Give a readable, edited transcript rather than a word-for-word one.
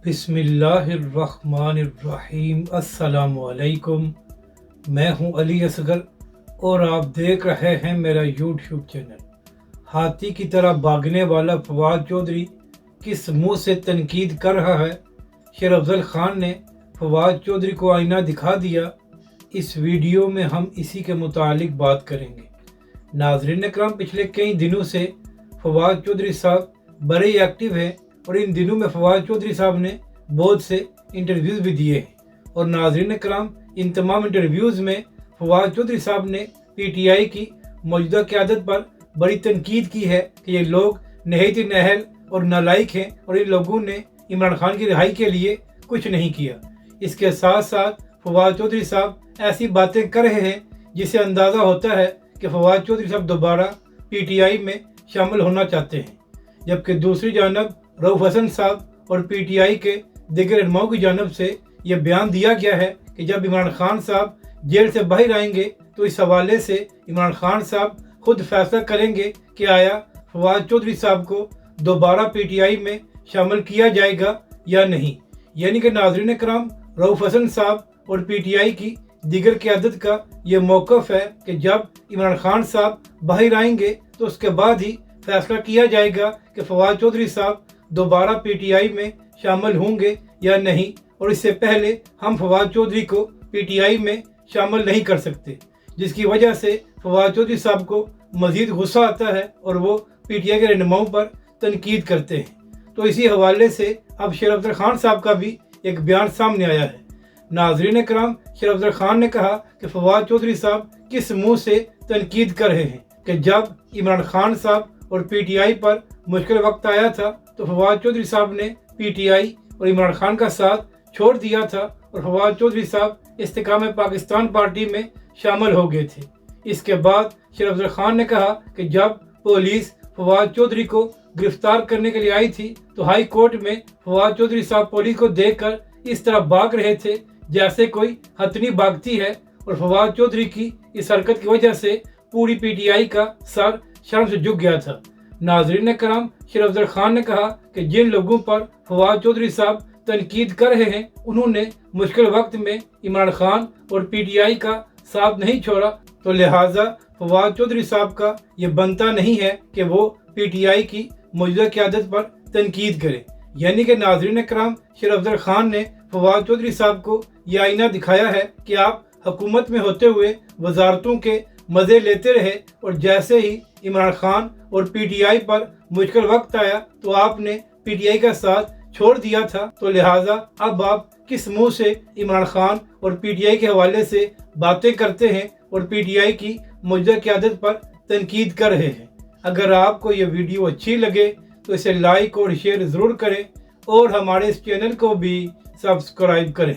بسم اللہ الرحمن الرحیم۔ السلام علیکم، میں ہوں علی اصغر اور آپ دیکھ رہے ہیں میرا یوٹیوب چینل۔ ہاتھی کی طرح بھاگنے والا فواد چودھری کس منہ سے تنقید کر رہا ہے؟ شیر افضل خان نے فواد چودھری کو آئینہ دکھا دیا۔ اس ویڈیو میں ہم اسی کے متعلق بات کریں گے۔ ناظرین اکرام، پچھلے کئی دنوں سے فواد چودھری صاحب بڑے ایکٹیو ہیں اور ان دنوں میں فواد چودھری صاحب نے بہت سے انٹرویوز بھی دیے ہیں، اور ناظرین کرام، ان تمام انٹرویوز میں فواد چودھری صاحب نے پی ٹی آئی کی موجودہ قیادت پر بڑی تنقید کی ہے کہ یہ لوگ نہایت ہی نااہل اور نالائق ہیں اور ان لوگوں نے عمران خان کی رہائی کے لیے کچھ نہیں کیا۔ اس کے ساتھ ساتھ فواد چودھری صاحب ایسی باتیں کر رہے ہیں جس سے اندازہ ہوتا ہے کہ فواد چودھری صاحب دوبارہ پی ٹی آئی میں شامل ہونا چاہتے ہیں، جبکہ دوسری جانب رؤف حسن صاحب اور پی ٹی آئی کے دیگر رہنماؤں کی جانب سے یہ بیان دیا گیا ہے کہ جب عمران خان صاحب جیل سے باہر آئیں گے تو اس حوالے سے عمران خان صاحب خود فیصلہ کریں گے کہ آیا فواد چودھری صاحب کو دوبارہ پی ٹی آئی میں شامل کیا جائے گا یا نہیں۔ یعنی کہ ناظرین کرام، رؤف حسن صاحب اور پی ٹی آئی کی دیگر قیادت کا یہ موقف ہے کہ جب عمران خان صاحب باہر آئیں گے تو اس کے بعد ہی فیصلہ کیا جائے گا کہ فواد چودھری صاحب دوبارہ پی ٹی آئی میں شامل ہوں گے یا نہیں، اور اس سے پہلے ہم فواد چودھری کو پی ٹی آئی میں شامل نہیں کر سکتے، جس کی وجہ سے فواد چودھری صاحب کو مزید غصہ آتا ہے اور وہ پی ٹی آئی کے رہنماؤں پر تنقید کرتے ہیں۔ تو اسی حوالے سے اب شیر افضل خان صاحب کا بھی ایک بیان سامنے آیا ہے۔ ناظرین کرام، شیر افضل خان نے کہا کہ فواد چودھری صاحب کس منہ سے تنقید کر رہے ہیں کہ جب عمران خان صاحب اور پی ٹی آئی پر مشکل وقت آیا تھا تو فواد چودھری صاحب نے پی ٹی آئی اور عمران خان کا ساتھ چھوڑ دیا تھا اور فواد چودھری صاحب استحکام پاکستان پارٹی میں شامل ہو گئے تھے۔ اس کے بعد شیر افضل خان نے کہا کہ جب پولیس فواد چودھری کو گرفتار کرنے کے لیے آئی تھی تو ہائی کورٹ میں فواد چودھری صاحب پولیس کو دیکھ کر اس طرح بھاگ رہے تھے جیسے کوئی ہتھنی بھاگتی ہے، اور فواد چودھری کی اس حرکت کی وجہ سے پوری پی ٹی آئی کا سر شرم سے جھک گیا تھا۔ ناظرین کرام، شیر افضل خان نے کہا کہ جن لوگوں پر فواد چودھری صاحب تنقید کر رہے ہیں انہوں نے مشکل وقت میں عمران خان اور پی ٹی آئی کا ساتھ نہیں چھوڑا، تو لہٰذا فواد چودھری صاحب کا یہ بنتا نہیں ہے کہ وہ پی ٹی آئی کی موجودہ قیادت پر تنقید کرے۔ یعنی کہ ناظرین کرام، شیر افضل خان نے فواد چودھری صاحب کو یہ آئینہ دکھایا ہے کہ آپ حکومت میں ہوتے ہوئے وزارتوں کے مزے لیتے رہے، اور جیسے ہی عمران خان اور پی ٹی آئی پر مشکل وقت آیا تو آپ نے پی ٹی آئی کا ساتھ چھوڑ دیا تھا، تو لہٰذا اب آپ کس منہ سے عمران خان اور پی ٹی آئی کے حوالے سے باتیں کرتے ہیں اور پی ٹی آئی کی موجودہ قیادت پر تنقید کر رہے ہیں۔ اگر آپ کو یہ ویڈیو اچھی لگے تو اسے لائک اور شیئر ضرور کریں اور ہمارے اس چینل کو بھی سبسکرائب کریں۔